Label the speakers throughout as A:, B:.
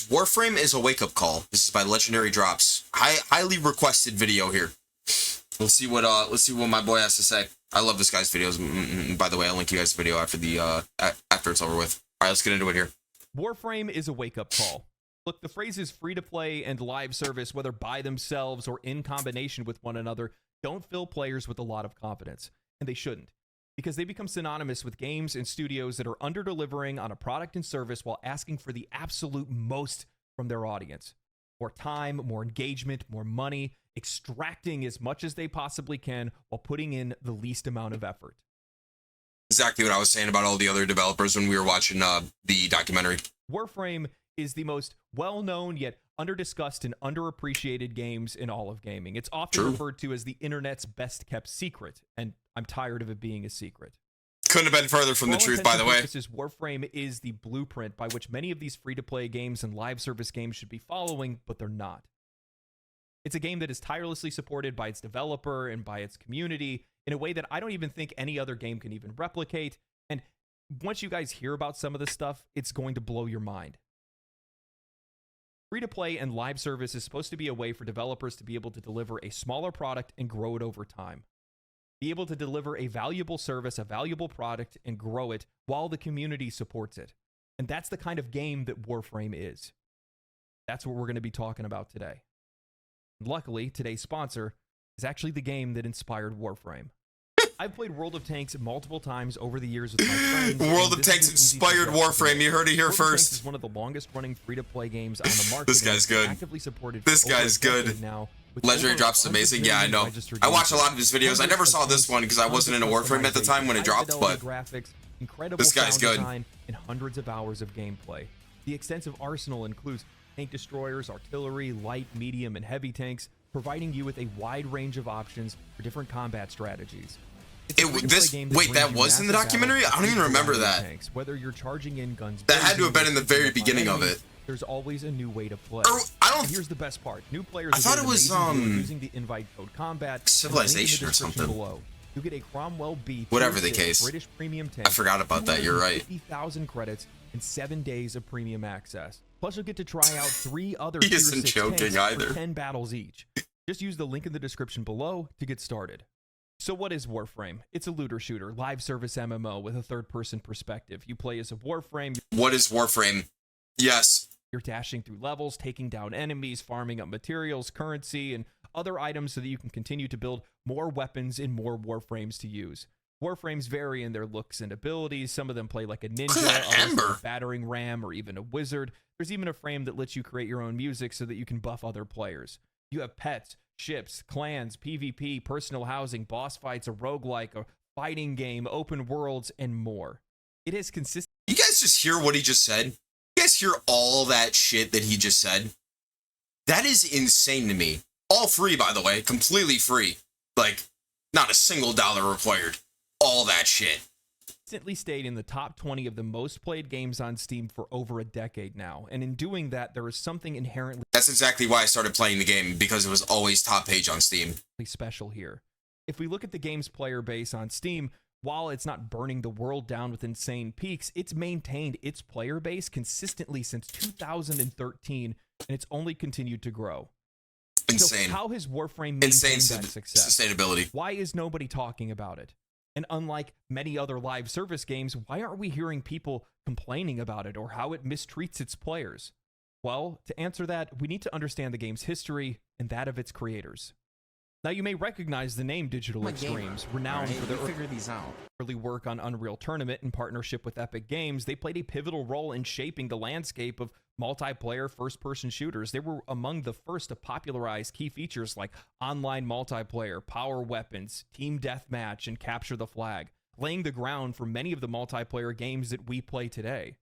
A: Warframe is a wake-up call. This is by Legendary Drops. Highly requested video here. Let's see what my boy has to say. I love this guy's videos. By the way, I'll link you guys the video after after it's over with. All right, let's get into it here.
B: Warframe is a wake-up call. Look, the phrases free-to-play and live service, whether by themselves or in combination with one another, don't fill players with a lot of confidence, and they shouldn't, because they become synonymous with games and studios that are under-delivering on a product and service while asking for the absolute most from their audience. More time, more engagement, more money, extracting as much as they possibly can while putting in the least amount of effort.
A: Exactly what I was saying about all the other developers when we were watching the documentary.
B: Warframe is the most well-known yet under-discussed and underappreciated games in all of gaming. It's often referred to as the internet's best-kept secret, and I'm tired of it being a secret.
A: Couldn't have been further from the truth, by the way.
B: Warframe is the blueprint by which many of these free-to-play games and live service games should be following, but they're not. It's a game that is tirelessly supported by its developer and by its community in a way that I don't even think any other game can even replicate. And once you guys hear about some of this stuff, it's going to blow your mind. Free-to-play and live service is supposed to be a way for developers to be able to deliver a smaller product and grow it over time. Be able to deliver a valuable service, a valuable product, and grow it while the community supports it. And that's the kind of game that Warframe is. That's what we're going to be talking about today. Luckily, today's sponsor is actually the game that inspired Warframe. I've played World of Tanks multiple times over the years with my friends.
A: World of Tanks inspired Warframe. You heard it here first.
B: This is one of the longest-running free-to-play games on the market.
A: This guy's good.
B: Actively supported
A: this guy's good.
B: Now,
A: Legendary Drops is amazing. Yeah, I know. I watch a lot of his videos. I never saw this one because I wasn't into Warframe at the time when it dropped, but this guy's good.
B: And hundreds of hours of gameplay. The extensive arsenal includes tank destroyers, artillery, light, medium, and heavy tanks, providing you with a wide range of options for different combat strategies.
A: Wait, that was in the documentary? I don't even remember that.
B: Tanks, whether you're charging in guns,
A: that had to have been in the very beginning of it.
B: There's always a new way to play. Here's the best part: new players.
A: I thought it was
B: using the invite code combat
A: Civilization or something.
B: Below. You get a Cromwell B.
A: Whatever the case.
B: British premium tank.
A: I forgot about that. You're right.
B: 50,000 credits and 7 days of premium access. Plus, you'll get to try out 3 other
A: he isn't joking either.
B: For 10 battles each. Just use the link in the description below to get started. So what is Warframe? It's a looter shooter, live service MMO with a third-person perspective. You play as a Warframe.
A: What is Warframe? Yes.
B: You're dashing through levels, taking down enemies, farming up materials, currency, and other items so that you can continue to build more weapons and more Warframes to use. Warframes vary in their looks and abilities. Some of them play like a ninja, others like a battering ram, or even a wizard. There's even a frame that lets you create your own music so that you can buff other players. You have pets, ships, clans, PvP, personal housing, boss fights, a roguelike, a fighting game, open worlds, and more. It is consistent.
A: You guys just hear what he just said? You guys hear all that shit that he just said? That is insane to me. All free, by the way. Completely free. Like, not a single dollar required. All that shit.
B: Consistently stayed in the top 20 of the most played games on Steam for over a decade now. And in doing that, there is something inherently...
A: That's exactly why I started playing the game, because it was always top page on Steam.
B: ...special here. If we look at the game's player base on Steam, while it's not burning the world down with insane peaks, it's maintained its player base consistently since 2013, and it's only continued to grow.
A: Insane.
B: So how has Warframe maintained that success?
A: Sustainability.
B: Why is nobody talking about it? And unlike many other live service games, why aren't we hearing people complaining about it or how it mistreats its players? Well, to answer that, we need to understand the game's history and that of its creators. Now, you may recognize the name Digital Extremes, renowned for their early work on Unreal Tournament in partnership with Epic Games. They played a pivotal role in shaping the landscape of multiplayer first-person shooters. They were among the first to popularize key features like online multiplayer, power weapons, team deathmatch, and capture the flag, laying the ground for many of the multiplayer games that we play today.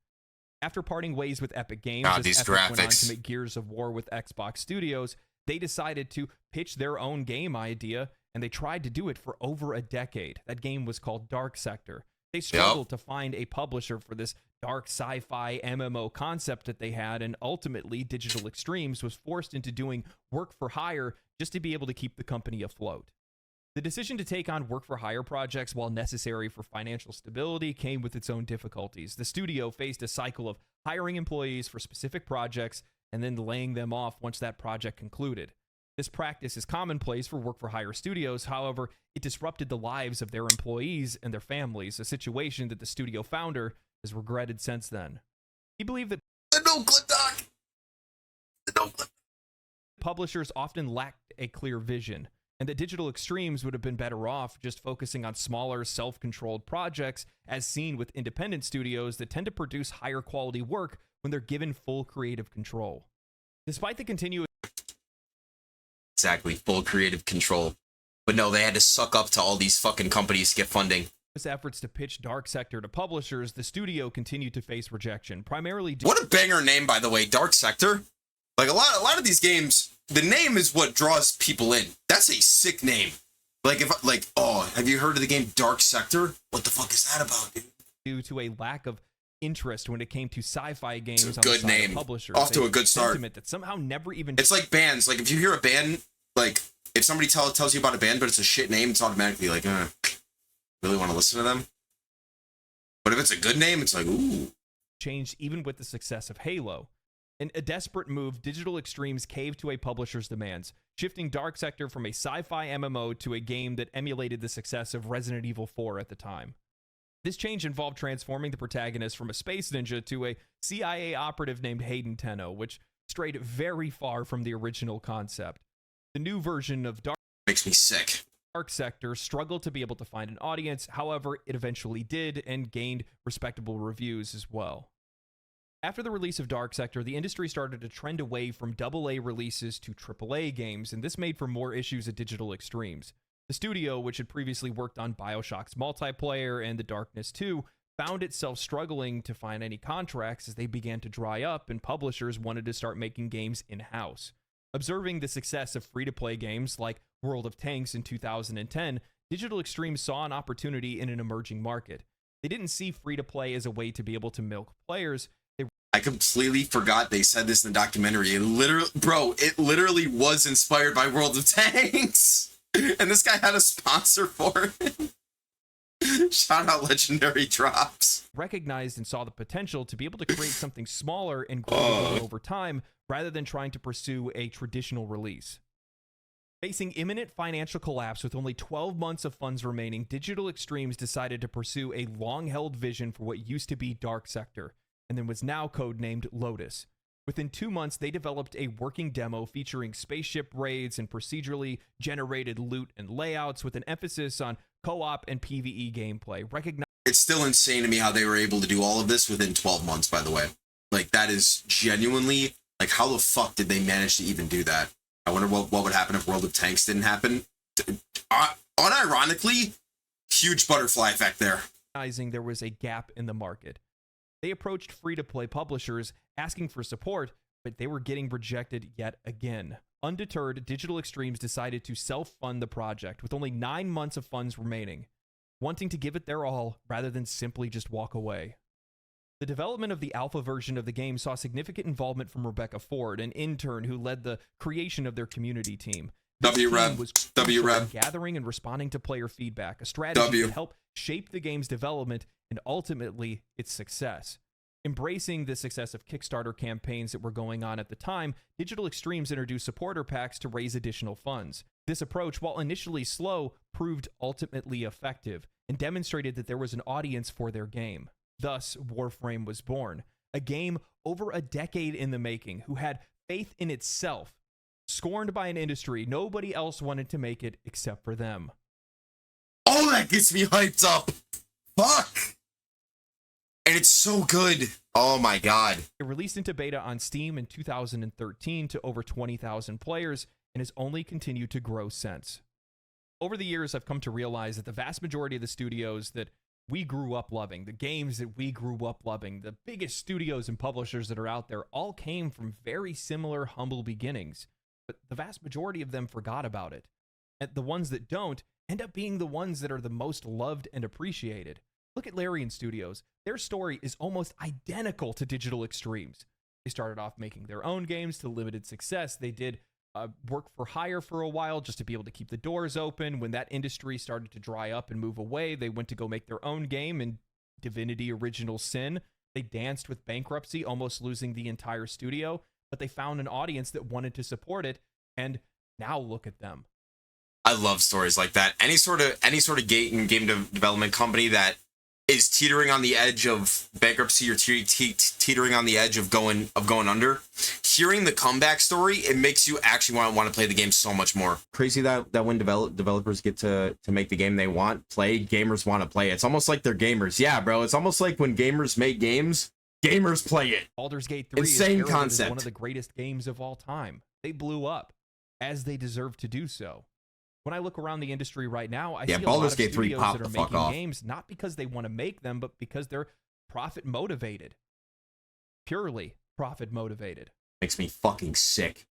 B: After parting ways with Epic Games, as Epic went on to make Gears of War with Xbox Studios, they decided to pitch their own game idea, and they tried to do it for over a decade. That game was called Dark Sector. They struggled to find a publisher for this dark sci-fi MMO concept that they had, and ultimately Digital Extremes was forced into doing work for hire just to be able to keep the company afloat. The decision to take on work-for-hire projects, while necessary for financial stability, came with its own difficulties. The studio faced a cycle of hiring employees for specific projects and then laying them off once that project concluded. This practice is commonplace for work-for-hire studios. However, it disrupted the lives of their employees and their families, a situation that the studio founder has regretted since then. He believed that
A: The no clip doc. The no clip.
B: publishers often lacked a clear vision, and that Digital Extremes would have been better off just focusing on smaller, self-controlled projects, as seen with independent studios that tend to produce higher quality work when they're given full creative control. Despite the continuous
A: Exactly, full creative control. But no, they had to suck up to all these fucking companies to get funding.
B: efforts to pitch Dark Sector to publishers, the studio continued to face rejection, primarily due
A: What a banger name, by the way, Dark Sector. Like a lot of these games, the name is what draws people in. That's a sick name. Like have you heard of the game Dark Sector? What the fuck is that about, dude?
B: due to a lack of interest when it came to sci-fi games
A: It's a
B: on
A: good
B: the side
A: name.
B: of publishers.
A: Off to a good start.
B: Sentiment that somehow never even
A: It's like bands. Like if you hear a band, like if somebody tells you about a band, but it's a shit name, it's automatically like, really want to listen to them. But if it's a good name, it's like, ooh.
B: changed even with the success of Halo. In a desperate move, Digital Extremes caved to a publisher's demands, shifting Dark Sector from a sci-fi MMO to a game that emulated the success of Resident Evil 4 at the time. This change involved transforming the protagonist from a space ninja to a CIA operative named Hayden Tenno, which strayed very far from the original concept. The new version of
A: Makes me sick.
B: Dark Sector struggled to be able to find an audience. However, it eventually did and gained respectable reviews as well. After the release of Dark Sector, the industry started to trend away from AA releases to AAA games, and this made for more issues at Digital Extremes. The studio, which had previously worked on BioShock's multiplayer and The Darkness 2, found itself struggling to find any contracts as they began to dry up and publishers wanted to start making games in-house. Observing the success of free-to-play games like World of Tanks in 2010, Digital Extremes saw an opportunity in an emerging market. They didn't see free-to-play as a way to be able to milk players.
A: I completely forgot they said this in the documentary. It literally was inspired by World of Tanks. And this guy had a sponsor for it. Shout out Legendary Drops.
B: Recognized and saw the potential to be able to create something smaller and grow over time rather than trying to pursue a traditional release. Facing imminent financial collapse with only 12 months of funds remaining, Digital Extremes decided to pursue a long-held vision for what used to be Dark Sector, and then was now codenamed Lotus. Within 2 months, they developed a working demo featuring spaceship raids and procedurally generated loot and layouts with an emphasis on co-op and PvE gameplay.
A: It's still insane to me how they were able to do all of this within 12 months, by the way. Like, that is genuinely, like, how the fuck did they manage to even do that? I wonder what would happen if World of Tanks didn't happen. Unironically, huge butterfly effect there.
B: Recognizing there was a gap in the market, they approached free-to-play publishers asking for support, but they were getting rejected yet again. Undeterred, Digital Extremes decided to self-fund the project with only 9 months of funds remaining, wanting to give it their all rather than simply just walk away. The development of the alpha version of the game saw significant involvement from Rebecca Ford, an intern who led the creation of their community team. This team was crucial in gathering and responding to player feedback, a strategy that helped shape the game's development and ultimately its success. Embracing the success of Kickstarter campaigns that were going on at the time, Digital Extremes introduced supporter packs to raise additional funds. This approach, while initially slow, proved ultimately effective and demonstrated that there was an audience for their game. Thus, Warframe was born, a game over a decade in the making, who had faith in itself. Scorned by an industry, nobody else wanted to make it except for them.
A: Oh, that gets me hyped up. Fuck. And it's so good. Oh my god.
B: It released into beta on Steam in 2013 to over 20,000 players and has only continued to grow since. Over the years, I've come to realize that the vast majority of the studios that we grew up loving, the games that we grew up loving, the biggest studios and publishers that are out there all came from very similar humble beginnings. But the vast majority of them forgot about it. And the ones that don't end up being the ones that are the most loved and appreciated. Look at Larian Studios. Their story is almost identical to Digital Extremes. They started off making their own games to limited success. They did work for hire for a while just to be able to keep the doors open. When that industry started to dry up and move away, they went to go make their own game in Divinity Original Sin. They danced with bankruptcy, almost losing the entire studio. but they found an audience that wanted to support it, and now look at them.
A: I love stories like that. Any sort of game development company that is teetering on the edge of bankruptcy or teetering on the edge of going under. Hearing the comeback story, it makes you actually want to play the game so much more. Crazy that when developers get to make the game they want, gamers want to play it. It's almost like they're gamers. Yeah, bro. It's almost like when gamers make games, gamers play it.
B: Baldur's Gate 3
A: Insane
B: is
A: concept.
B: One of the greatest games of all time. They blew up, as they deserve to do so. When I look around the industry right now, I see a lot of studios that are making games not because they want to make them, but because they're profit motivated. Purely profit motivated.
A: Makes me fucking sick.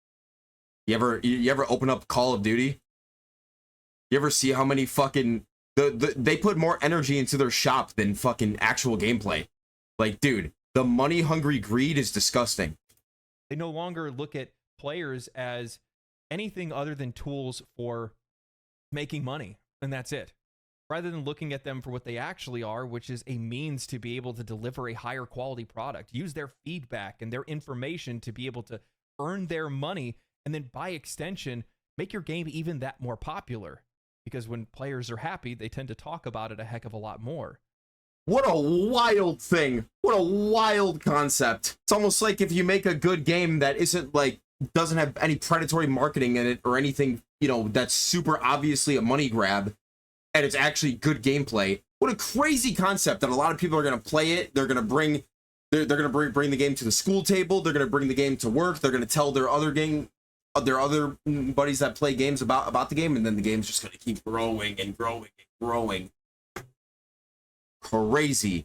A: You ever open up Call of Duty? You ever see how many fucking they put more energy into their shop than fucking actual gameplay? Like, dude, the money hungry greed is disgusting.
B: They no longer look at players as anything other than tools for making money, and that's it. Rather than looking at them for what they actually are, which is a means to be able to deliver a higher quality product, use their feedback and their information to be able to earn their money, and then by extension, make your game even that more popular. Because when players are happy, they tend to talk about it a heck of a lot more.
A: What a wild thing. What a wild concept. It's almost like if you make a good game that isn't like, doesn't have any predatory marketing in it or anything, you know, that's super obviously a money grab, and it's actually good gameplay. What a crazy concept that a lot of people are going to play it. They're going to bring the game to the school table. They're going to bring the game to work. They're going to tell their other buddies that play games about the game, and then the game's just going to keep growing and growing and growing. Crazy.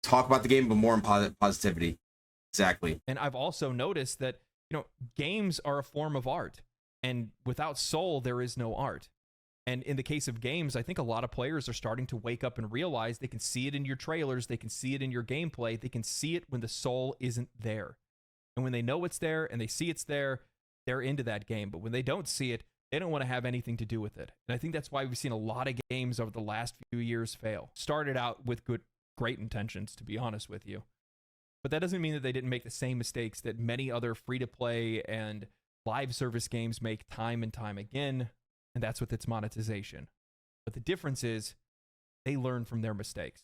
A: Talk about the game, but more in positivity. Exactly.
B: And I've also noticed that, you know, games are a form of art, and without soul, there is no art. And in the case of games, I think a lot of players are starting to wake up and realize they can see it in your trailers, they can see it in your gameplay, they can see it when the soul isn't there. And when they know it's there and they see it's there, they're into that game. But when they don't see it, they don't want to have anything to do with it. And I think that's why we've seen a lot of games over the last few years fail. Started out with great intentions, to be honest with you. But that doesn't mean that they didn't make the same mistakes that many other free-to-play and live service games make time and time again, and that's with its monetization. But the difference is they learn from their mistakes.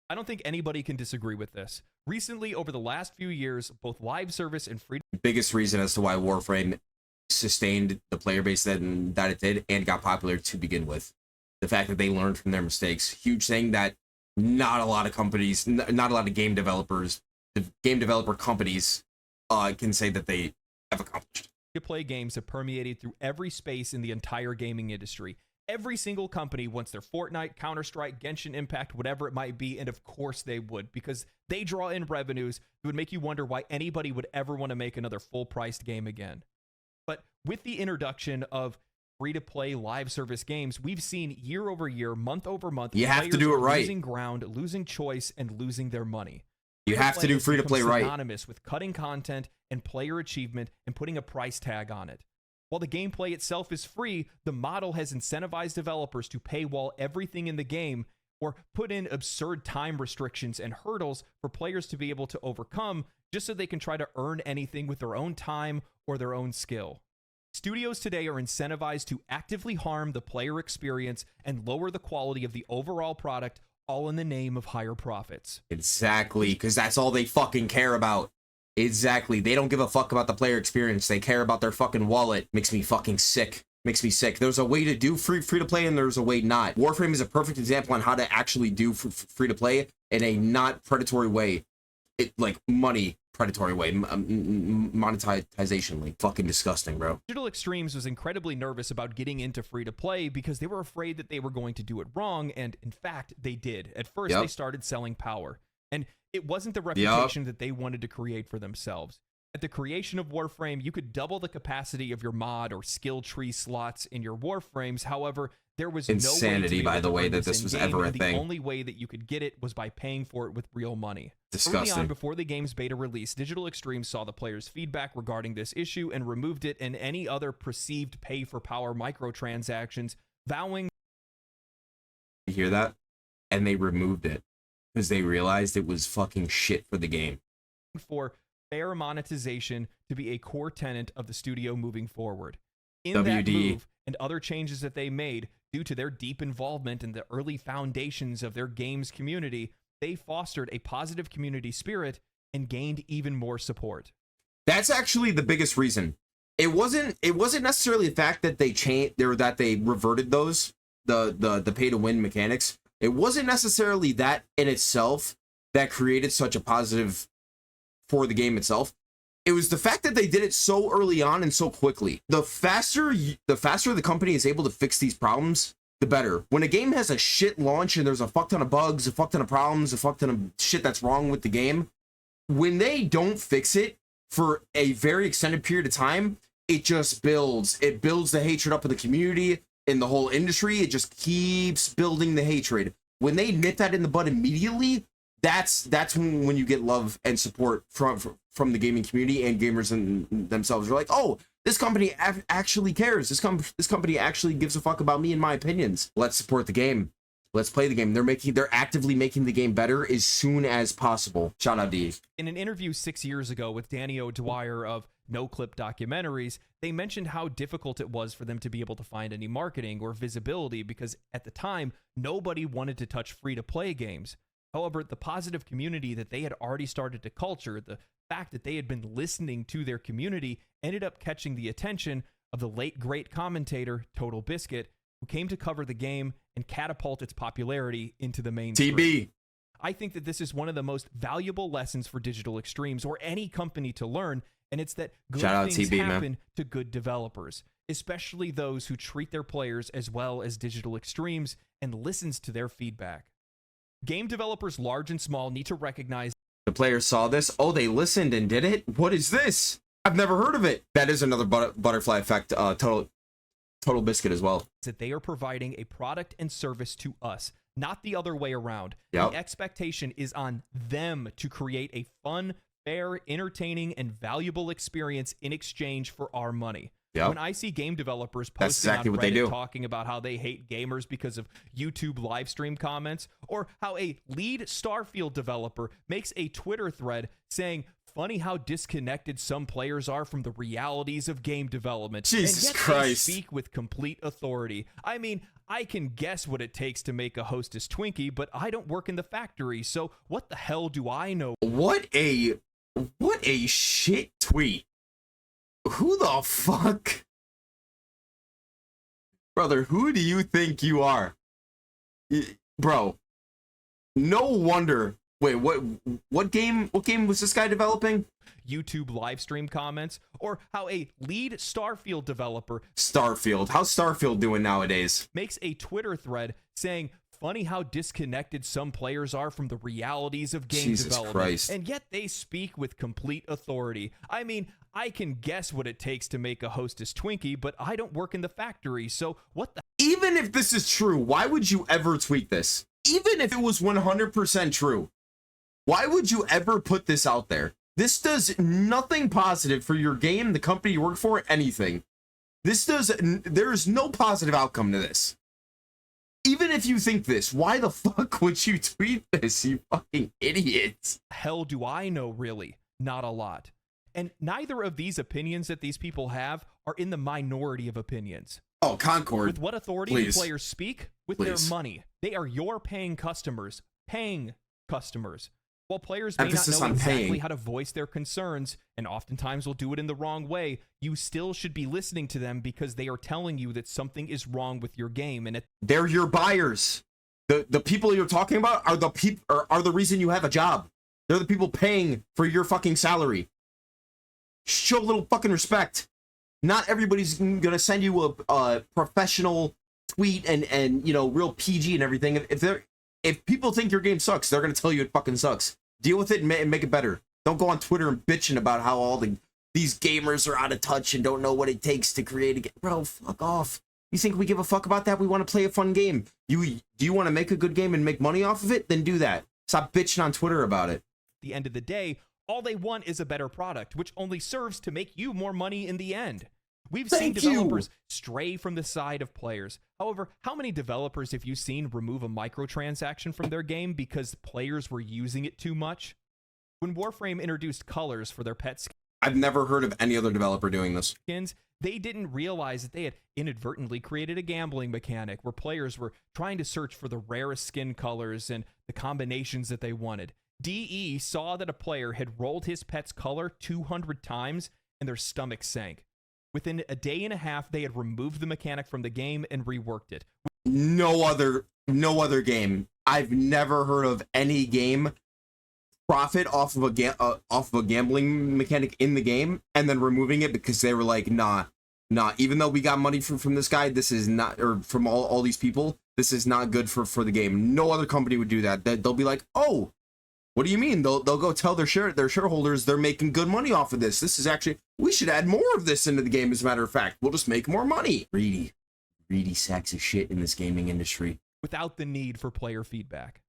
B: I don't think anybody can disagree with this. Recently, over the last few years, both live service and free...
A: Biggest reason as to why Warframe sustained the player base that it did and got popular to begin with. The fact that they learned from their mistakes. Huge thing that not a lot of companies, not a lot of game developer companies can say that they have accomplished.
B: Play games have permeated through every space in the entire gaming industry. Every single company wants their Fortnite, Counter-Strike, Genshin Impact, whatever it might be, and of course they would, because they draw in revenues. It would make you wonder why anybody would ever want to make another full-priced game again. But with the introduction of free-to-play live service games, we've seen year over year, month over month,
A: you have to do it right.
B: Losing ground, losing choice, and losing their money.
A: You have to do free-to-play right.
B: Synonymous with cutting content and player achievement and putting a price tag on it. While the gameplay itself is free, the model has incentivized developers to paywall everything in the game or put in absurd time restrictions and hurdles for players to be able to overcome just so they can try to earn anything with their own time or their own skill. Studios today are incentivized to actively harm the player experience and lower the quality of the overall product, all in the name of higher profits.
A: Exactly, because that's all they fucking care about. Exactly. They don't give a fuck about the player experience. They care about their fucking wallet. Makes me fucking sick. Makes me sick. There's a way to do free to play and there's a way not. Warframe is a perfect example on how to actually do free to play in a not predatory way. Like money predatory way, monetizationally. Fucking disgusting, bro.
B: Digital Extremes was incredibly nervous about getting into free-to-play because they were afraid that they were going to do it wrong, and in fact, they did. At first, they started selling power, and it wasn't the reputation that they wanted to create for themselves. At the creation of Warframe, you could double the capacity of your mod or skill tree slots in your Warframes. However, there was
A: insanity,
B: no way
A: by the way, that this was ever a thing.
B: The only way that you could get it was by paying for it with real money.
A: Disgusting.
B: Early on, before the game's beta release, Digital Extremes saw the players' feedback regarding this issue and removed it and any other perceived pay-for-power microtransactions, vowing...
A: You hear that? And they removed it because they realized it was fucking shit for the game.
B: For fair monetization to be a core tenet of the studio moving forward. In
A: WD.
B: that move and other changes that they made due to their deep involvement in the early foundations of their games community, they fostered a positive community spirit and gained even more support.
A: That's actually the biggest reason. It wasn't necessarily the fact that they changed or that they reverted those the pay to win mechanics. It wasn't necessarily that in itself that created such a positive for the game itself. It was the fact that they did it so early on and so quickly. The faster the company is able to fix these problems, the better. When a game has a shit launch and there's a fuck ton of bugs, a fuck ton of problems, a fuck ton of shit that's wrong with the game, when they don't fix it for a very extended period of time, it just builds. It builds the hatred up in the community, in the whole industry. It just keeps building the hatred. When they nip that in the bud immediately, that's when you get love and support from the gaming community and gamers themselves. You're like, oh, this company actually cares. This company actually gives a fuck about me and my opinions. Let's support the game. Let's play the game. They're actively making the game better as soon as possible. Shout out D.
B: In an interview 6 years ago with Danny O'Dwyer of No Clip Documentaries, they mentioned how difficult it was for them to be able to find any marketing or visibility because at the time, nobody wanted to touch free-to-play games. However, the positive community that they had already started to culture, the fact that they had been listening to their community, ended up catching the attention of the late great commentator Total Biscuit, who came to cover the game and catapult its popularity into the mainstream.
A: TB.
B: I think that this is one of the most valuable lessons for Digital Extremes or any company to learn, and it's that good things happen to good developers, especially those who treat their players as well as Digital Extremes and listens to their feedback. Game developers large and small need to recognize
A: the players saw this. Oh, they listened and did it? What is this? I've never heard of it. That is another butterfly effect, Total Biscuit as well.
B: That they are providing a product and service to us, not the other way around.
A: Yep.
B: The expectation is on them to create a fun, fair, entertaining, and valuable experience in exchange for our money.
A: Yep.
B: When I see game developers
A: That's
B: posting
A: exactly
B: on
A: what they
B: Reddit
A: do.
B: talking about how they hate gamers because of YouTube live stream comments, or how a lead Starfield developer makes a Twitter thread saying, funny how disconnected some players are from the realities of game development.
A: Jesus
B: and yet
A: Christ.
B: They speak with complete authority. I mean, I can guess what it takes to make a Hostess Twinkie, but I don't work in the factory, so what the hell do I know?
A: What a shit tweet. Who the fuck? Brother, who do you think you are? Bro, no wonder. Wait, what game was this guy developing?
B: YouTube live stream comments, or how a lead Starfield developer,
A: Starfield. How's Starfield doing nowadays?
B: Makes a Twitter thread saying, funny how disconnected some players are from the realities of game
A: Jesus
B: development.
A: Christ.
B: And yet they speak with complete authority. I mean, I can guess what it takes to make a Hostess Twinkie, but I don't work in the factory, so what the...
A: Even if this is true, why would you ever tweet this? Even if it was 100% true, why would you ever put this out there? This does nothing positive for your game, the company you work for, anything. There's no positive outcome to this. Even if you think this, why the fuck would you tweet this, you fucking idiots?
B: Hell do I know, really? Not a lot. And neither of these opinions that these people have are in the minority of opinions.
A: Oh, Concord.
B: With what authority
A: Please.
B: do players speak? With
A: Please.
B: their money. They are your paying customers. Paying customers. While players may
A: Emphasis
B: not know
A: on
B: exactly
A: paying.
B: how to voice their concerns, and oftentimes will do it in the wrong way, you still should be listening to them because they are telling you that something is wrong with your game. And
A: They're your buyers. The people you're talking about are the reason you have a job. They're the people paying for your fucking salary. Show a little fucking respect. Not everybody's gonna send you a professional tweet and you know, real PG and everything. If people think your game sucks, they're gonna tell you it fucking sucks. Deal with it and make it better. Don't go on Twitter and bitching about how all these gamers are out of touch and don't know what it takes to create a game. Bro, fuck off. You think we give a fuck about that? We want to play a fun game. Do you want to make a good game and make money off of it? Then do that. Stop bitching on Twitter about it.
B: at the end of the day, all they want is a better product, which only serves to make you more money in the end. We've seen developers stray from the side of players. However, how many developers have you seen remove a microtransaction from their game because players were using it too much? When Warframe introduced colors for their pet
A: I've never heard of any other developer doing this.
B: skins, they didn't realize that they had inadvertently created a gambling mechanic where players were trying to search for the rarest skin colors and the combinations that they wanted. DE saw that a player had rolled his pet's color 200 times and their stomach sank. Within a day and a half, they had removed the mechanic from the game and reworked it.
A: No other game. I've never heard of any game profit off of a gambling mechanic in the game and then removing it because they were like, nah. Even though we got money from this guy, this is not, or from all these people, this is not good for the game. No other company would do that. They'll be like, oh, what do you mean? They'll go tell their shareholders they're making good money off of this. This is actually, we should add more of this into the game. As a matter of fact, we'll just make more money. Greedy sacks of shit in this gaming industry.
B: Without the need for player feedback.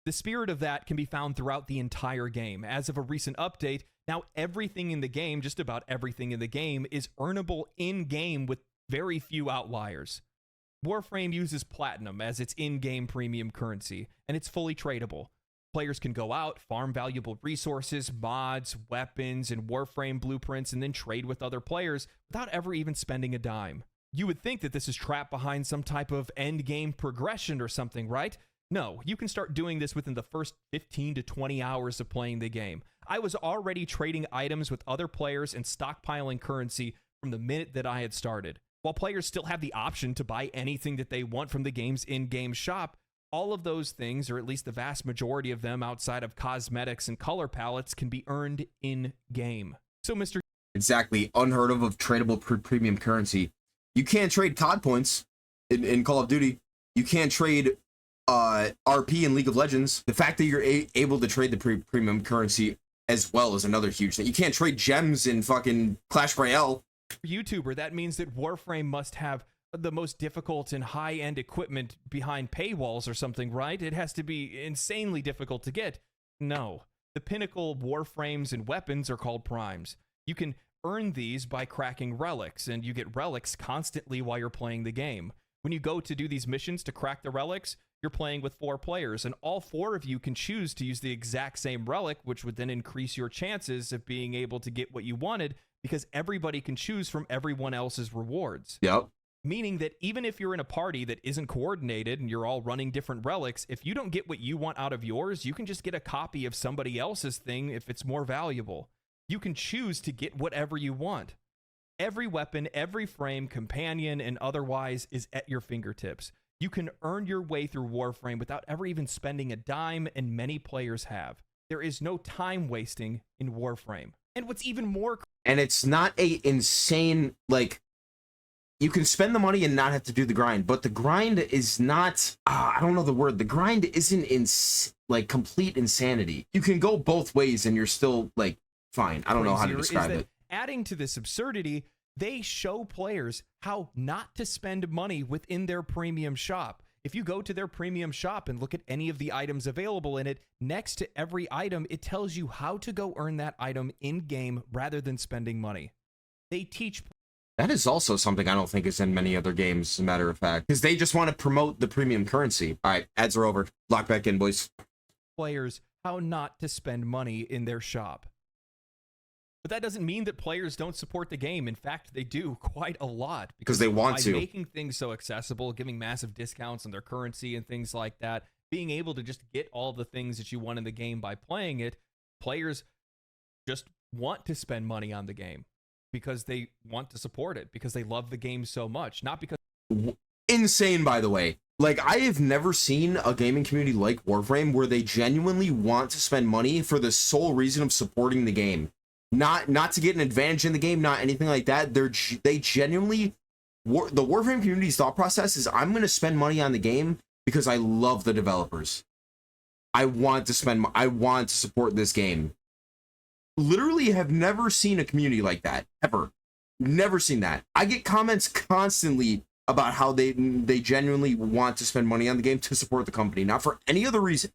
B: The spirit of that can be found throughout the entire game. As of a recent update, now everything in the game, just about everything in the game, is earnable in-game with very few outliers. Warframe uses Platinum as its in-game premium currency, and it's fully tradable. Players can go out, farm valuable resources, mods, weapons, and Warframe blueprints, and then trade with other players without ever even spending a dime. You would think that this is trapped behind some type of end-game progression or something, right? No, you can start doing this within the first 15 to 20 hours of playing the game. I was already trading items with other players and stockpiling currency from the minute that I had started. While players still have the option to buy anything that they want from the game's in-game shop, all of those things, or at least the vast majority of them outside of cosmetics and color palettes, can be earned in-game. So, Mr.
A: Exactly, unheard of tradable premium currency. You can't trade COD points in Call of Duty. You can't trade RP in League of Legends. The fact that you're able to trade the premium currency as well is another huge thing. You can't trade gems in fucking Clash Royale.
B: YouTuber, that means that Warframe must have the most difficult and high-end equipment behind paywalls or something, right? It has to be insanely difficult to get. No. The pinnacle Warframes and weapons are called primes. You can earn these by cracking relics, and you get relics constantly while you're playing the game. When you go to do these missions to crack the relics, you're playing with 4 players, and all 4 of you can choose to use the exact same relic, which would then increase your chances of being able to get what you wanted, because everybody can choose from everyone else's rewards.
A: Yep.
B: Meaning that even if you're in a party that isn't coordinated and you're all running different relics, if you don't get what you want out of yours, you can just get a copy of somebody else's thing if it's more valuable. You can choose to get whatever you want. Every weapon, every frame, companion, and otherwise is at your fingertips. You can earn your way through Warframe without ever even spending a dime, and many players have. There is no time wasting in Warframe. And what's even more...
A: And it's not a insane, like, you can spend the money and not have to do the grind, but the grind is not, I don't know the word, the grind isn't like complete insanity. You can go both ways and you're still like, fine. I don't know how to describe it.
B: Adding to this absurdity, they show players how not to spend money within their premium shop. If you go to their premium shop and look at any of the items available in it, next to every item, it tells you how to go earn that item in-game rather than spending money. They teach...
A: That is also something I don't think is in many other games, as a matter of fact, because they just want to promote the premium currency. All right, ads are over. Lock back in, boys.
B: Players how not to spend money in their shop. But that doesn't mean that players don't support the game. In fact, they do quite a lot.
A: Because they want to.
B: By making things so accessible, giving massive discounts on their currency and things like that, being able to just get all the things that you want in the game by playing it, players just want to spend money on the game because they want to support it, because they love the game so much. Not because...
A: Insane, by the way. Like, I have never seen a gaming community like Warframe where they genuinely want to spend money for the sole reason of supporting the game. Not to get an advantage in the game, not anything like that. They genuinely, the Warframe community's thought process is, I'm going to spend money on the game because I love the developers. I want to support this game. Literally have never seen a community like that, ever. Never seen that. I get comments constantly about how they genuinely want to spend money on the game to support the company, not for any other reason.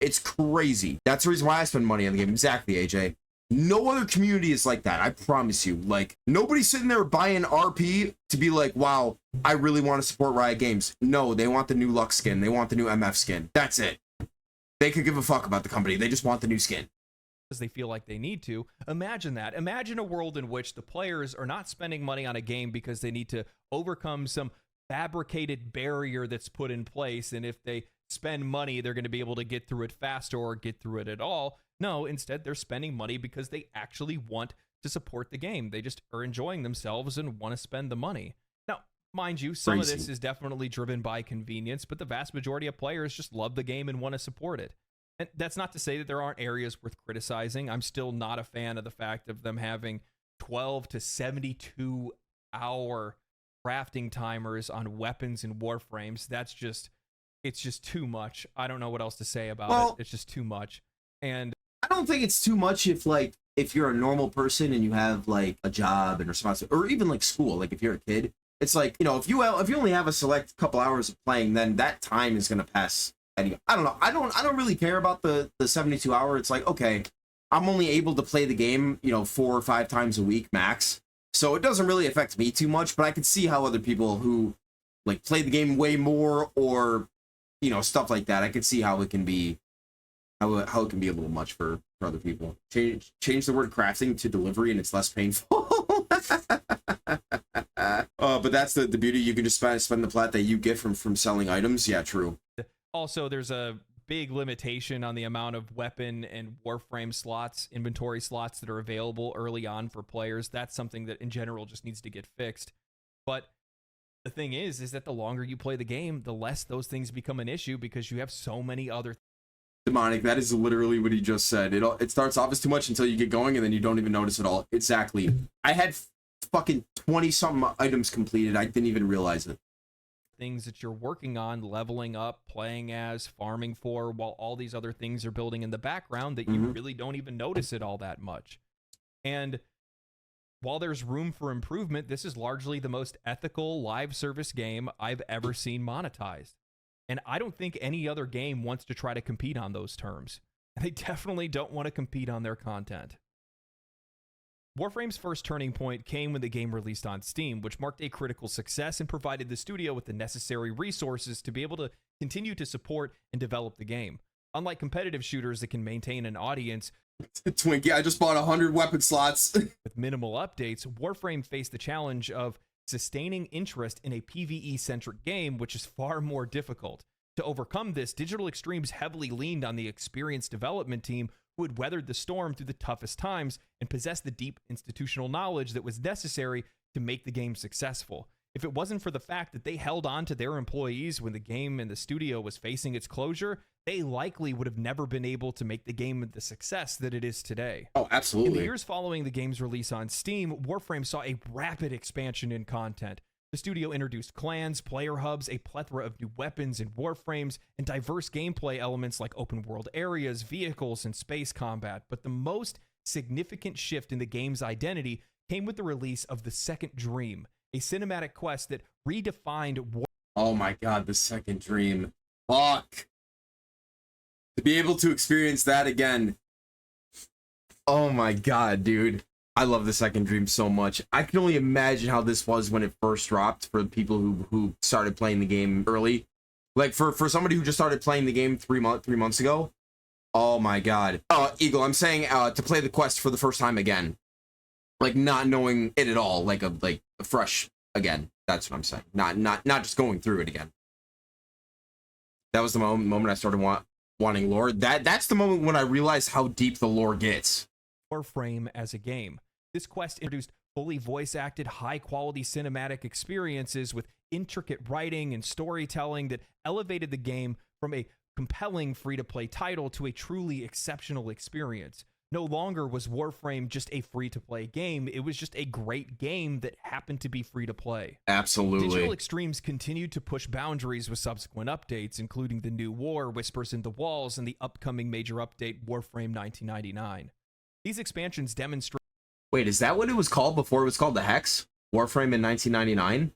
A: It's crazy. That's the reason why I spend money on the game. Exactly, AJ. No other community is like that, I promise you. Like, nobody's sitting there buying RP to be like, wow, I really want to support Riot Games. No, they want the new Lux skin. They want the new MF skin. That's it. They could give a fuck about the company. They just want the new skin.
B: they feel like they need to. Imagine that. Imagine a world in which the players are not spending money on a game because they need to overcome some fabricated barrier that's put in place, and if they spend money, they're going to be able to get through it faster or get through it at all. No, instead, they're spending money because they actually want to support the game. They just are enjoying themselves and want to spend the money. Now, mind you, some of this is definitely driven by convenience, but the vast majority of players just love the game and want to support it. And that's not to say that there aren't areas worth criticizing. I'm still not a fan of the fact of them having 12 to 72 hour crafting timers on weapons and warframes. It's just too much. I don't know what else to say about it. It's just too much. And
C: I don't think it's too much if you're a normal person and you have like a job and responsibility, or even like school. Like if you're a kid, it's like, you know, if you only have a select couple hours of playing, then that time is gonna pass. I don't know. I don't really care about the 72 hour. It's like, okay, I'm only able to play the game, you know, 4 or 5 times a week max. So it doesn't really affect me too much, but I can see how other people who like play the game way more, or, you know, stuff like that. I can see how it can be, how it can be a little much for other people. Change the word crafting to delivery and it's less painful. But that's the beauty. You can just spend the plat that you get from selling items. Yeah, true.
B: also, there's a big limitation on the amount of weapon and warframe slots, inventory slots that are available early on for players. That's something that in general just needs to get fixed. But the thing is that the longer you play the game, the less those things become an issue because you have so many other
C: Demonic, that is literally what he just said. It starts off as too much until you get going, and then you don't even notice it all. Exactly. I had fucking 20-something items completed. I didn't even realize it.
B: things that you're working on, leveling up, playing as, farming for, while all these other things are building in the background that you really don't even notice it all that much. And while there's room for improvement, this is largely the most ethical live service game I've ever seen monetized. And I don't think any other game wants to try to compete on those terms. They definitely don't want to compete on their content. Warframe's first turning point came when the game released on Steam, which marked a critical success and provided the studio with the necessary resources to be able to continue to support and develop the game. Unlike competitive shooters that can maintain an audience,
C: Twinkie, I just bought 100 weapon slots.
B: with minimal updates, Warframe faced the challenge of sustaining interest in a PvE-centric game, which is far more difficult. To overcome this, Digital Extremes heavily leaned on the experienced development team who had weathered the storm through the toughest times and possessed the deep institutional knowledge that was necessary to make the game successful. If it wasn't for the fact that they held on to their employees when the game and the studio was facing its closure, they likely would have never been able to make the game the success that it is today.
C: Oh, absolutely.
B: In the years following the game's release on Steam, Warframe saw a rapid expansion in content. The studio introduced clans, player hubs, a plethora of new weapons and warframes, and diverse gameplay elements like open world areas, vehicles, and space combat. But the most significant shift in the game's identity came with the release of The Second Dream, a cinematic quest that redefined
C: Oh my god, The Second Dream. Fuck. To be able to experience that again. Oh my god, dude. I love The Second Dream so much. I can only imagine how this was when it first dropped for the people who started playing the game early. Like for somebody who just started playing the game 3 months ago. Oh my god. Eagle, I'm saying to play the quest for the first time again. Like not knowing it at all, like a fresh again. That's what I'm saying. Not just going through it again. That was the moment I started wanting lore. That's the moment when I realized how deep the lore gets.
B: Warframe as a game. This quest introduced fully voice-acted, high-quality cinematic experiences with intricate writing and storytelling that elevated the game from a compelling free-to-play title to a truly exceptional experience. No longer was Warframe just a free-to-play game, it was just a great game that happened to be free-to-play.
C: Absolutely.
B: Digital Extremes continued to push boundaries with subsequent updates, including the new war, Whispers in the Walls, and the upcoming major update, Warframe 1999. These expansions demonstrate...
C: Wait, is that what it was called before it was called the Hex? Warframe in 1999?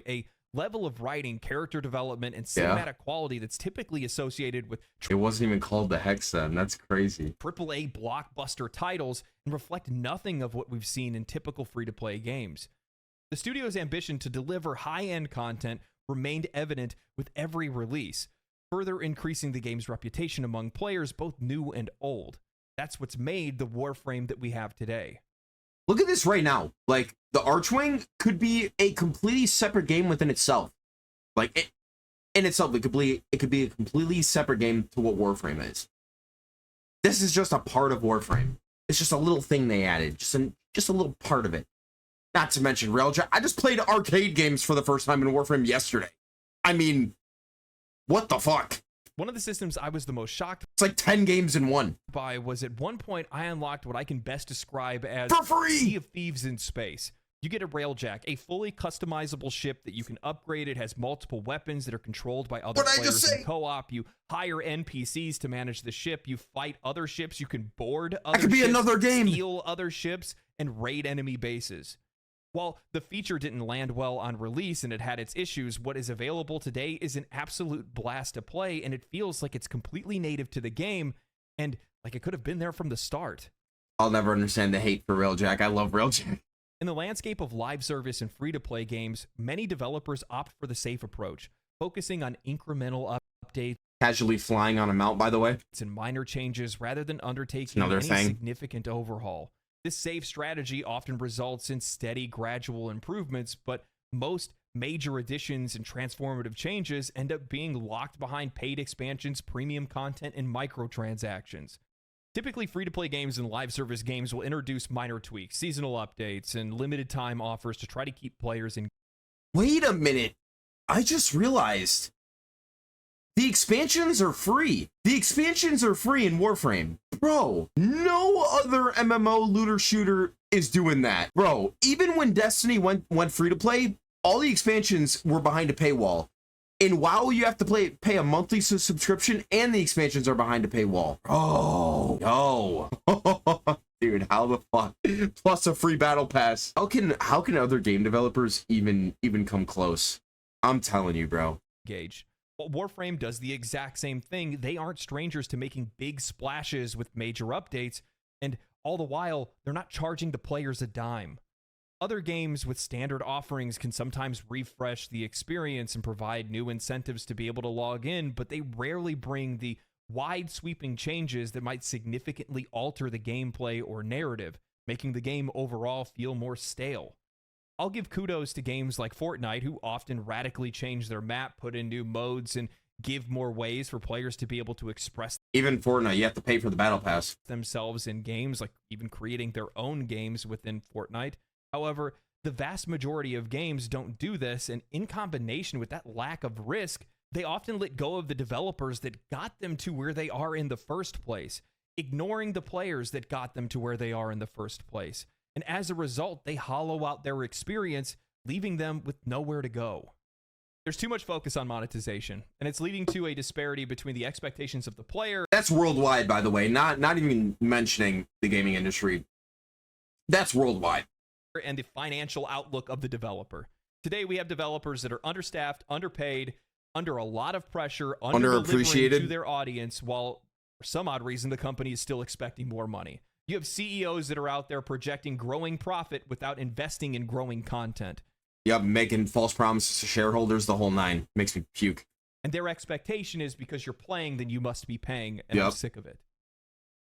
B: A level of writing, character development, and cinematic quality that's typically associated with
C: It wasn't even called the Hex then. That's crazy.
B: AAA blockbuster titles and reflect nothing of what we've seen in typical free-to-play games. The studio's ambition to deliver high-end content remained evident with every release. further increasing the game's reputation among players, both new and old. That's what's made the Warframe that we have today.
C: Look at this right now. Like, the Archwing could be a completely separate game within itself. Like, in itself, it could be a completely separate game to what Warframe is. This is just a part of Warframe. It's just a little thing they added, just a little part of it. Not to mention Railjack. I just played arcade games for the first time in Warframe yesterday. I mean, what the fuck?
B: One of the systems I was the most shocked
C: It's like 10 games in one.
B: by was at one point I unlocked what I can best describe as
C: For free!
B: Sea of Thieves in space. You get a Railjack, a fully customizable ship that you can upgrade. It has multiple weapons that are controlled by other
C: What'd I just
B: players in
C: say?
B: co-op. You hire NPCs to manage the ship. You fight other ships. You can board other
C: That could be
B: ships,
C: another game.
B: steal other ships, and raid enemy bases. While the feature didn't land well on release and it had its issues, what is available today is an absolute blast to play, and it feels like it's completely native to the game and like it could have been there from the start.
C: I'll never understand the hate for Railjack. I love Railjack.
B: In the landscape of live service and free-to-play games, many developers opt for the safe approach, focusing on incremental updates
C: Casually flying on a mount, by the way.
B: and minor changes rather than undertaking
C: another
B: any
C: thing.
B: significant overhaul. This safe strategy often results in steady, gradual improvements, but most major additions and transformative changes end up being locked behind paid expansions, premium content, and microtransactions. Typically, free-to-play games and live service games will introduce minor tweaks, seasonal updates, and limited time offers to try to keep players in.
C: Wait a minute. I just realized the expansions are free. The expansions are free in Warframe. Bro, no other MMO looter shooter is doing that. Bro, even when Destiny went free to play, all the expansions were behind a paywall. In WoW, you have to pay a monthly subscription, and the expansions are behind a paywall. Oh, no. Dude, how the fuck? Plus a free battle pass. How can other game developers even come close? I'm telling you, bro.
B: Engage. Well, Warframe does the exact same thing. They aren't strangers to making big splashes with major updates, and all the while, they're not charging the players a dime. Other games with standard offerings can sometimes refresh the experience and provide new incentives to be able to log in, but they rarely bring the wide-sweeping changes that might significantly alter the gameplay or narrative, making the game overall feel more stale. I'll give kudos to games like Fortnite, who often radically change their map, put in new modes, and give more ways for players to be able to express
C: Even Fortnite, you have to pay for the battle pass.
B: themselves in games, like even creating their own games within Fortnite. However, the vast majority of games don't do this, and in combination with that lack of risk, they often let go of the developers that got them to where they are in the first place, ignoring the players that got them to where they are in the first place. And as a result, they hollow out their experience, leaving them with nowhere to go. There's too much focus on monetization, and it's leading to a disparity between the expectations of the player.
C: That's worldwide, by the way. Not even mentioning the gaming industry. That's worldwide.
B: And the financial outlook of the developer. Today, we have developers that are understaffed, underpaid, under a lot of pressure,
C: Underappreciated
B: to their audience, while for some odd reason the company is still expecting more money. You have CEOs that are out there projecting growing profit without investing in growing content.
C: Yep, making false promises to shareholders, the whole nine. Makes me puke.
B: And their expectation is because you're playing, then you must be paying, and I'm
C: Yep.
B: sick of it.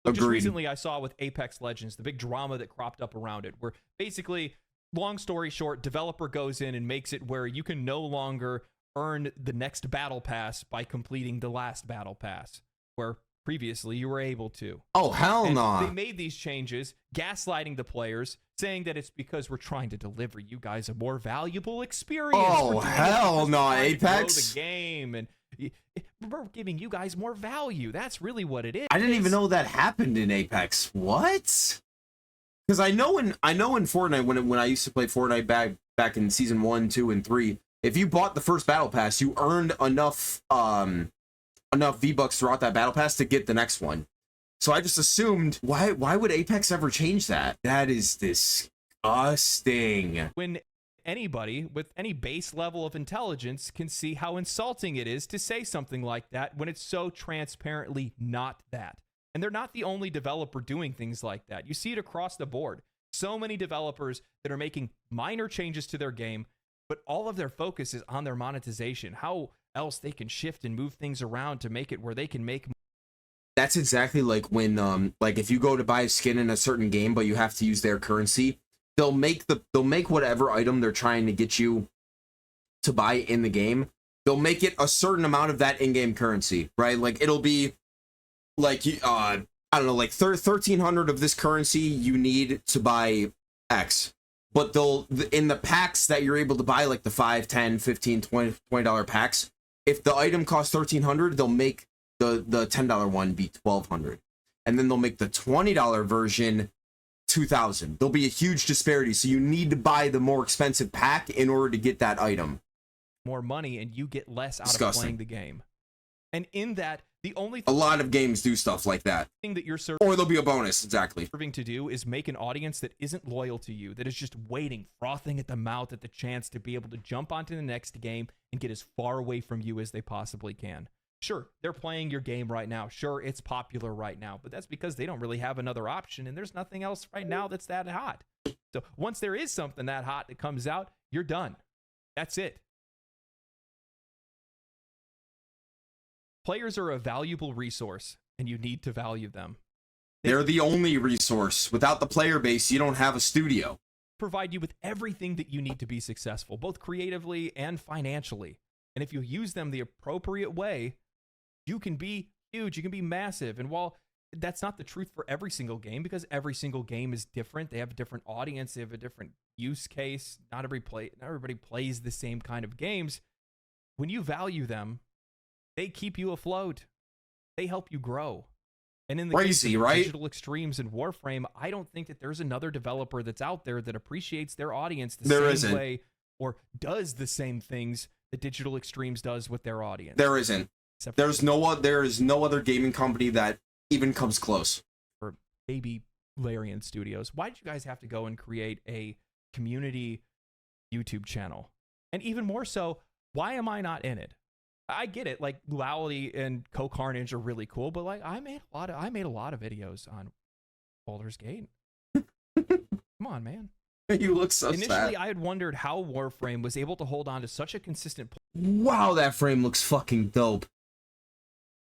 B: Just
C: Agreed.
B: recently, I saw with Apex Legends, the big drama that cropped up around it, where basically, long story short, developer goes in and makes it where you can no longer earn the next battle pass by completing the last battle pass, where previously you were able to.
C: Oh, hell
B: And
C: no.
B: They made these changes, gaslighting the players, saying that it's because we're trying to deliver you guys a more valuable experience.
C: Oh,
B: We're doing it
C: hell
B: because
C: no,
B: we're trying to grow
C: Apex.
B: the game, and we're giving you guys more value. That's really what it is.
C: I didn't even know that happened in Apex. What? Because I know in Fortnite, when I used to play Fortnite back in season 1, 2, and 3, if you bought the first battle pass, you earned enough V-Bucks throughout that battle pass to get the next one. So I just assumed, why would Apex ever change that? That is disgusting.
B: When anybody with any base level of intelligence can see how insulting it is to say something like that when it's so transparently not that. And they're not the only developer doing things like that. You see it across the board. So many developers that are making minor changes to their game, but all of their focus is on their monetization. How else they can shift and move things around to make it where they can make.
C: That's exactly like when like if you go to buy a skin in a certain game but you have to use their currency, they'll make whatever item they're trying to get you to buy in the game, they'll make it a certain amount of that in-game currency, right? Like it'll be like I don't know, like 1300 of this currency you need to buy X. But they'll, in the packs that you're able to buy, like the 5, 10, 15, 20 $20 packs, if the item costs 1300, they'll make the $10 one be 1200, and then they'll make the $20 version 2000. There'll be a huge disparity, so you need to buy the more expensive pack in order to get that item.
B: More money, and you get less out
C: Disgusting.
B: of playing the game. And in that, the only
C: A lot of games do stuff like that.
B: thing that you're
C: Or there'll be a bonus, exactly.
B: serving to do is make an audience that isn't loyal to you, that is just waiting, frothing at the mouth at the chance to be able to jump onto the next game and get as far away from you as they possibly can. Sure, they're playing your game right now. Sure, it's popular right now, but that's because they don't really have another option, and there's nothing else right now that's that hot. So once there is something that hot that comes out, you're done. That's it. Players are a valuable resource, and you need to value them.
C: They're the only resource. Without the player base, you don't have a studio.
B: Provide you with everything that you need to be successful, both creatively and financially. And if you use them the appropriate way, you can be huge, you can be massive. And while that's not the truth for every single game, because every single game is different, they have a different audience, they have a different use case, not everybody plays the same kind of games. When you value them, they keep you afloat. They help you grow. And in the case of
C: right?
B: Digital Extremes and Warframe, I don't think that there's another developer that's out there that appreciates their audience the same way or does the same things that Digital Extremes does with their audience.
C: There isn't. There is no other gaming company that even comes close.
B: For baby Larian Studios, why did you guys have to go and create a community YouTube channel? And even more so, why am I not in it? I get it, like Duality and Co-Carnage are really cool, but like I made a lot of videos on Baldur's Gate. Come on, man.
C: You look so
B: Initially,
C: sad.
B: I had wondered how Warframe was able to hold on to such a consistent
C: Wow, that frame looks fucking dope.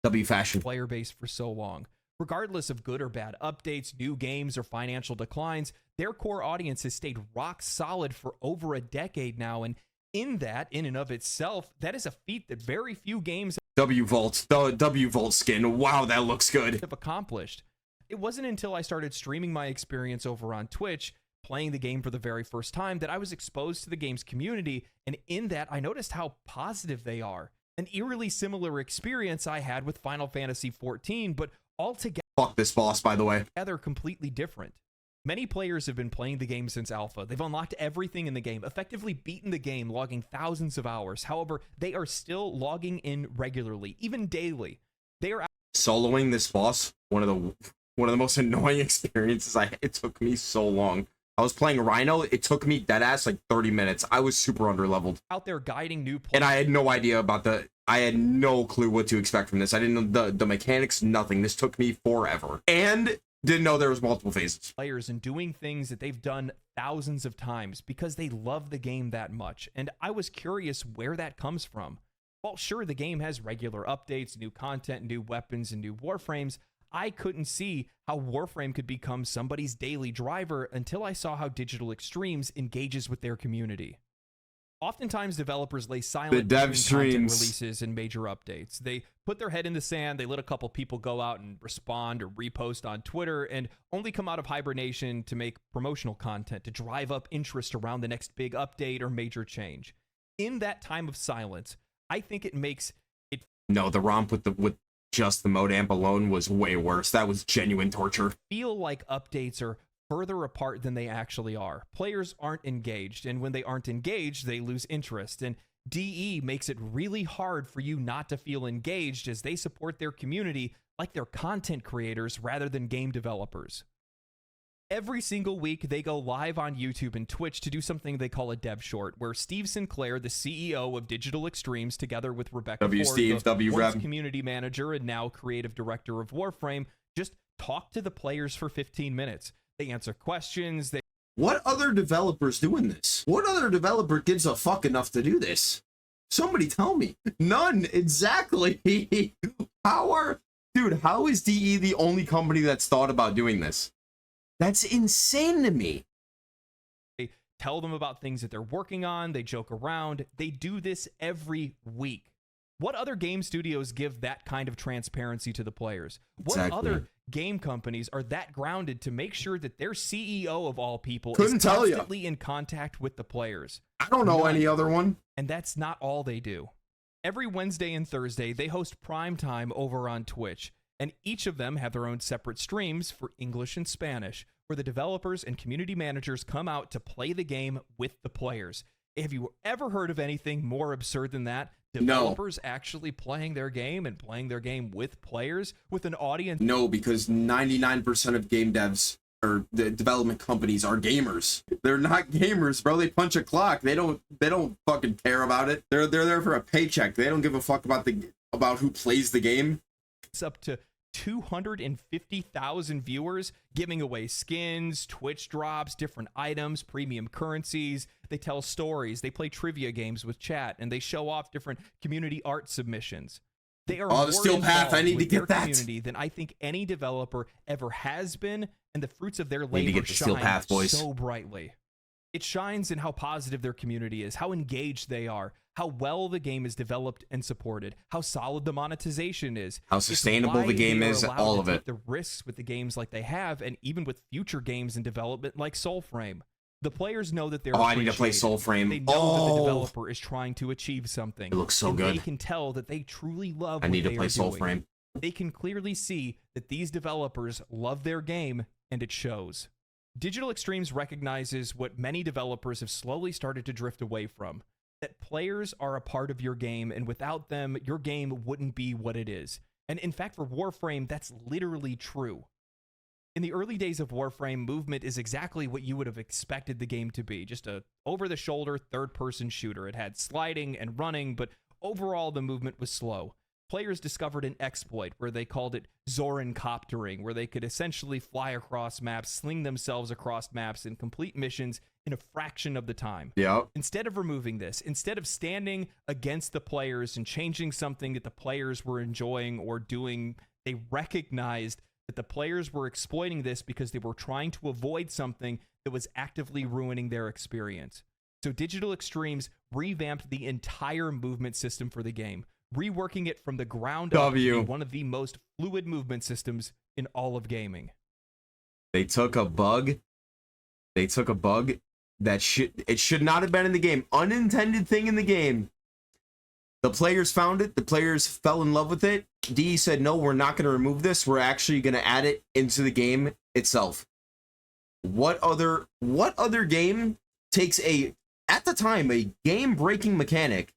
C: W fashion.
B: player base for so long. Regardless of good or bad updates, new games, or financial declines, their core audience has stayed rock solid for over a decade now, and in and of itself, that is a feat that very few games
C: the W Vault skin. Wow, that looks good.
B: have accomplished. It wasn't until I started streaming my experience over on Twitch, playing the game for the very first time, that I was exposed to the game's community, and in that, I noticed how positive they are. An eerily similar experience I had with Final Fantasy XIV, but altogether
C: Fuck this boss, by the way.
B: completely different. Many players have been playing the game since alpha. They've unlocked everything in the game, effectively beaten the game, logging thousands of hours. However, they are still logging in regularly, even daily. They are
C: Soloing this boss, one of the most annoying experiences. It took me so long. I was playing Rhino. It took me deadass like 30 minutes. I was super underleveled.
B: out there guiding new players.
C: And I had no idea about I had no clue what to expect from this. I didn't know the mechanics, nothing. This took me forever. And didn't know there was multiple phases.
B: Players and doing things that they've done thousands of times because they love the game that much. And I was curious where that comes from. While sure, the game has regular updates, new content, new weapons, and new Warframes, I couldn't see how Warframe could become somebody's daily driver until I saw how Digital Extremes engages with their community. Oftentimes, developers lay silent
C: dev
B: between
C: streams.
B: content releases and major updates. They put their head in the sand, they let a couple people go out and respond or repost on Twitter, and only come out of hibernation to make promotional content to drive up interest around the next big update or major change. In that time of silence, I think it makes it
C: No, the romp with just the mode amp alone was way worse. That was genuine torture.
B: feel like updates are further apart than they actually are. Players aren't engaged, and when they aren't engaged, they lose interest. And DE makes it really hard for you not to feel engaged as they support their community like they're content creators rather than game developers. Every single week, they go live on YouTube and Twitch to do something they call a dev short, where Steve Sinclair, the CEO of Digital Extremes, together with Rebecca
C: W.
B: Ford,
C: Steve,
B: the
C: W.
B: once
C: Reb.
B: community manager and now creative director of Warframe, just talk to the players for 15 minutes. They answer questions.
C: What other developer's doing this? What other developer gives a fuck enough to do this? Somebody tell me. None. Exactly. Dude, how is DE the only company that's thought about doing this? That's insane to me.
B: They tell them about things that they're working on. They joke around. They do this every week. What other game studios give that kind of transparency to the players? What other game companies are that grounded to make sure that their CEO of all people is constantly in contact with the players?
C: I don't know any other one.
B: And that's not all they do. Every Wednesday and Thursday, they host Prime Time over on Twitch, and each of them have their own separate streams for English and Spanish, where the developers and community managers come out to play the game with the players. Have you ever heard of anything more absurd than that? Developers actually playing their game and playing their game with players, with an audience?
C: No, because 99% of game devs or the development companies are gamers. They're not gamers, bro. They punch a clock. They don't fucking care about it. They're there for a paycheck. They don't give a fuck about who plays the game.
B: It's up to 250,000 viewers, giving away skins, Twitch drops, different items, premium currencies. They tell stories, they play trivia games with chat, and they show off different community art submissions. They are
C: the Steel Path. I need to get that
B: community than I think any developer ever has been, and the fruits of their labor shine so brightly. It shines in how positive their community is, how engaged they are, how well the game is developed and supported, how solid the monetization is,
C: how sustainable the game is, all of it.
B: The risks with the games like they have, and even with future games in development like Soulframe. The players know that they're
C: I need to play Soulframe.
B: They know that the developer is trying to achieve something.
C: It looks so good.
B: They can tell that they truly love
C: I need to play Soulframe.
B: They can clearly see that these developers love their game, and it shows. Digital Extremes recognizes what many developers have slowly started to drift away from, that players are a part of your game, and without them, your game wouldn't be what it is. And in fact, for Warframe, that's literally true. In the early days of Warframe, movement is exactly what you would have expected the game to be, just a over-the-shoulder third-person shooter. It had sliding and running, but overall the movement was slow. Players discovered an exploit where they called it Zoran coptering, where they could essentially fly across maps, sling themselves across maps, and complete missions in a fraction of the time.
C: Yep.
B: Instead of removing this, instead of standing against the players and changing something that the players were enjoying or doing, they recognized that the players were exploiting this because they were trying to avoid something that was actively ruining their experience. So Digital Extremes revamped the entire movement system for the game, reworking it from the ground up to be one of the most fluid movement systems in all of gaming.
C: They took a bug that should not have been in the game. Unintended thing in the game. The players found it. The players fell in love with it. DE said, no, we're not going to remove this. We're actually going to add it into the game itself. What other game takes at the time, a game-breaking mechanic,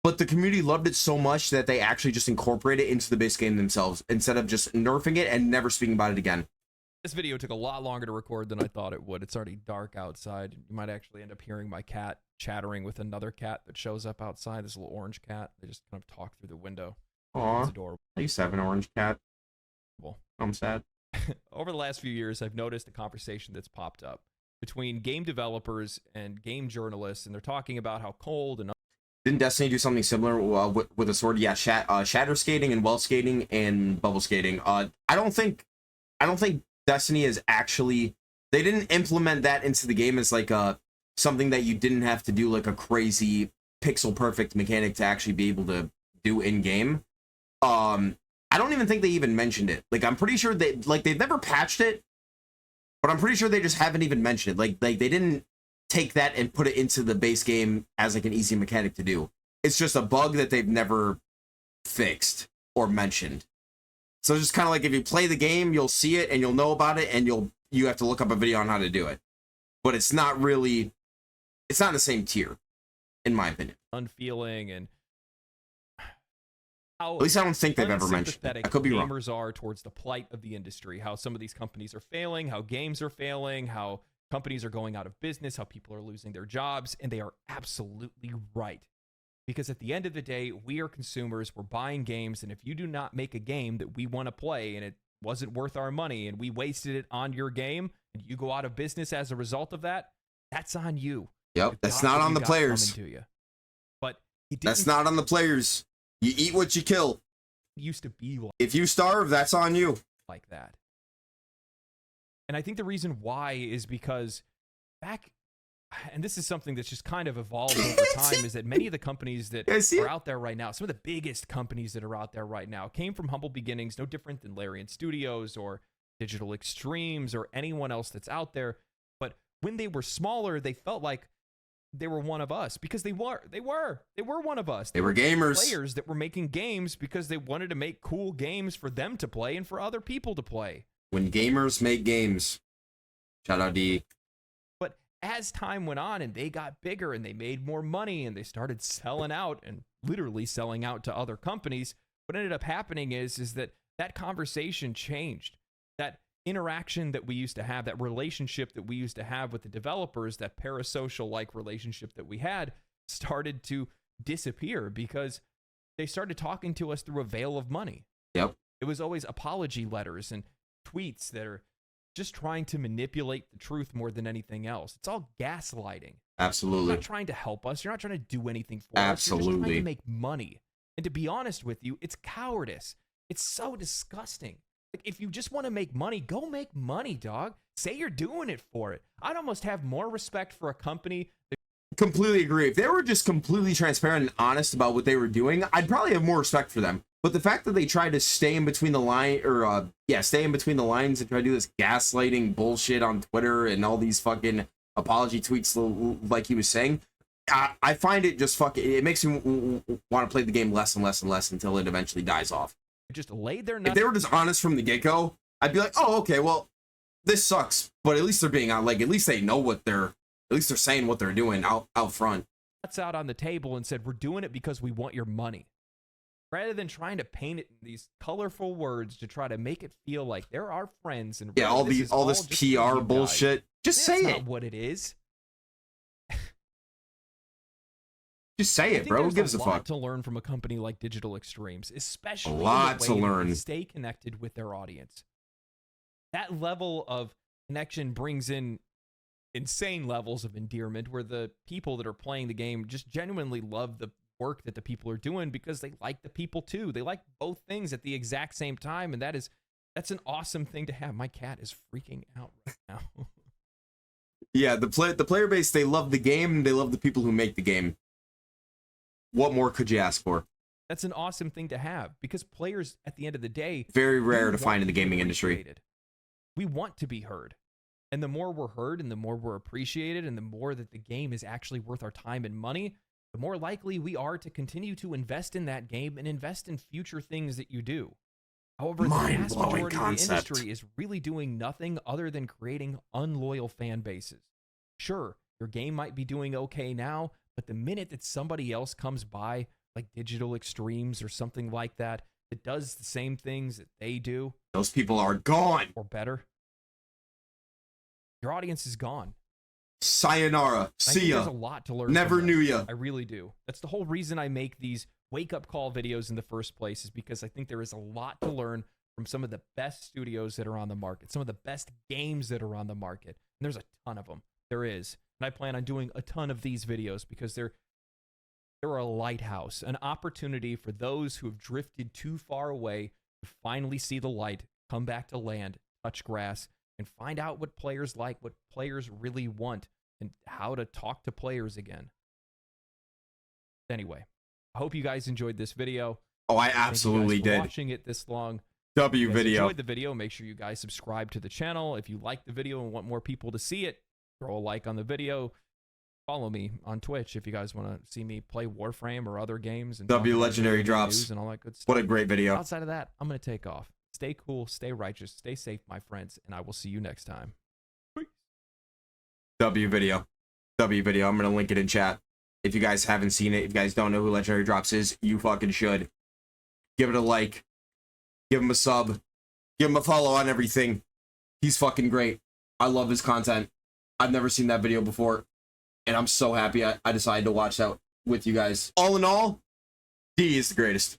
C: but the community loved it so much that they actually just incorporate it into the base game themselves instead of just nerfing it and never speaking about it again?
B: This video took a lot longer to record than I thought it would. It's already dark outside. You might actually end up hearing my cat chattering with another cat that shows up outside. This little orange cat. They just kind of talk through the window.
C: Aww.
B: It's adorable.
C: I used to have an orange cat.
B: Well,
C: I'm sad.
B: Over the last few years, I've noticed a conversation that's popped up between game developers and game journalists, and they're talking about how cold and...
C: Didn't Destiny do something similar with a sword? Yeah, shatter skating and well skating and bubble skating. I don't think Destiny is actually... They didn't implement that into the game as like something that you didn't have to do like a crazy pixel perfect mechanic to actually be able to do in game. I don't even think they even mentioned it. Like, I'm pretty sure they've never patched it, but I'm pretty sure they just haven't even mentioned it. Like they didn't take that and put it into the base game as like an easy mechanic to do. It's just a bug that they've never fixed or mentioned. So it's just kind of like if you play the game, you'll see it and you'll know about it, and you have to look up a video on how to do it. But it's not in the same tier, in my opinion.
B: Unfeeling and how
C: at least I don't think they've ever mentioned it. I could be wrong.
B: Gamers are towards the plight of the industry, how some of these companies are failing, how games are failing, how companies are going out of business, how people are losing their jobs, and they are absolutely right. Because at the end of the day, we are consumers, we're buying games, and if you do not make a game that we want to play and it wasn't worth our money and we wasted it on your game and you go out of business as a result of that, that's on you.
C: Yep, that's not on the players.
B: To you. But He didn't
C: That's not on the players. You eat what you kill.
B: used to be
C: If you starve, that's on you.
B: like that. And I think the reason why is because back, and this is something that's just kind of evolved over time, is that many of the companies that are out there right now, some of the biggest companies that are out there right now, came from humble beginnings, no different than Larian Studios or Digital Extremes or anyone else that's out there. But when they were smaller, they felt like they were one of us because they were one of us.
C: They were gamers.
B: Players that were making games because they wanted to make cool games for them to play and for other people to play.
C: When gamers make games. Shout out D.
B: But as time went on and they got bigger and they made more money and they started selling out and literally selling out to other companies, what ended up happening is that conversation changed. That interaction that we used to have, that relationship that we used to have with the developers, that parasocial-like relationship that we had, started to disappear because they started talking to us through a veil of money.
C: Yep.
B: It was always apology letters and tweets that are just trying to manipulate the truth more than anything else. It's all gaslighting.
C: Absolutely.
B: You're not trying to help us. You're not trying to do anything for us. You're just
C: Absolutely.
B: trying to make money. And to be honest with you, it's cowardice. It's so disgusting. Like, if you just want to make money, go make money, dog. Say you're doing it for it. I'd almost have more respect for a company that
C: Completely agree. If they were just completely transparent and honest about what they were doing, I'd probably have more respect for them. But the fact that they tried to stay in between the line, or stay in between the lines and try to do this gaslighting bullshit on Twitter and all these fucking apology tweets, like he was saying, I find it just fucking. It makes me want to play the game less and less and less until it eventually dies off.
B: just laid their
C: If
B: nuts.
C: they were just honest from the get-go, I'd be like, oh, okay, well, this sucks. But at least they're being on, like, at least they know what they're, at least they're saying what they're doing out front.
B: Nuts out on the table and said, we're doing it because we want your money. Rather than trying to paint it in these colorful words to try to make it feel like they're our friends and
C: Yeah, all this
B: just for you
C: PR
B: guys.
C: bullshit. Just
B: That's
C: say
B: not
C: it.
B: what it is.
C: Just say
B: I
C: it,
B: think
C: bro. Who
B: there's
C: gives a
B: lot
C: fuck?
B: to learn from a company like Digital Extremes, especially
C: A
B: in the
C: lot
B: way
C: to
B: that they
C: learn.
B: stay connected with their audience. That level of connection brings in insane levels of endearment where the people that are playing the game just genuinely love the work that the people are doing because they like the people too. They like both things at the exact same time, and that's an awesome thing to have. My cat is freaking out right now.
C: Yeah, the player base, they love the game, and they love the people who make the game. What more could you ask for?
B: That's an awesome thing to have because players, at the end of the day,
C: Very rare
B: we
C: to find in the
B: want be
C: gaming industry.
B: appreciated. We want to be heard. And the more we're heard and the more we're appreciated and the more that the game is actually worth our time and money, the more likely we are to continue to invest in that game and invest in future things that you do. However, the vast
C: Mind-blowing
B: majority of the
C: concept.
B: industry is really doing nothing other than creating unloyal fan bases. Sure, your game might be doing okay now, but the minute that somebody else comes by, like Digital Extremes or something like that, that does the same things that they do,
C: Those people are gone.
B: or better, your audience is gone.
C: Sayonara.
B: I
C: See
B: think
C: ya.
B: there's a lot to learn.
C: Never
B: from
C: knew
B: this.
C: ya.
B: I really do. That's the whole reason I make these wake-up call videos in the first place, is because I think there is a lot to learn from some of the best studios that are on the market, some of the best games that are on the market. And there's a ton of them. There is. And I plan on doing a ton of these videos because they're a lighthouse, an opportunity for those who have drifted too far away to finally see the light, come back to land, touch grass, and find out what players like, what players really want, and how to talk to players again. Anyway, I hope you guys enjoyed this video.
C: Oh, I
B: Thank you guys
C: absolutely
B: for
C: did.
B: watching it this long.
C: W
B: If you guys
C: video.
B: enjoyed the video, make sure you guys subscribe to the channel. If you like the video and want more people to see it, throw a like on the video. Follow me on Twitch if you guys want to see me play Warframe or other games. And
C: W
B: talk about
C: legendary
B: news
C: drops.
B: and all that good stuff.
C: What a great video.
B: Outside of that, I'm going to take off. Stay cool, stay righteous, stay safe, my friends, and I will see you next time.
C: W video. W video. I'm going to link it in chat. If you guys haven't seen it, if you guys don't know who Legendary Drops is, you fucking should. Give it a like. Give him a sub. Give him a follow on everything. He's fucking great. I love his content. I've never seen that video before. And I'm so happy I decided to watch that with you guys. All in all, D is the greatest.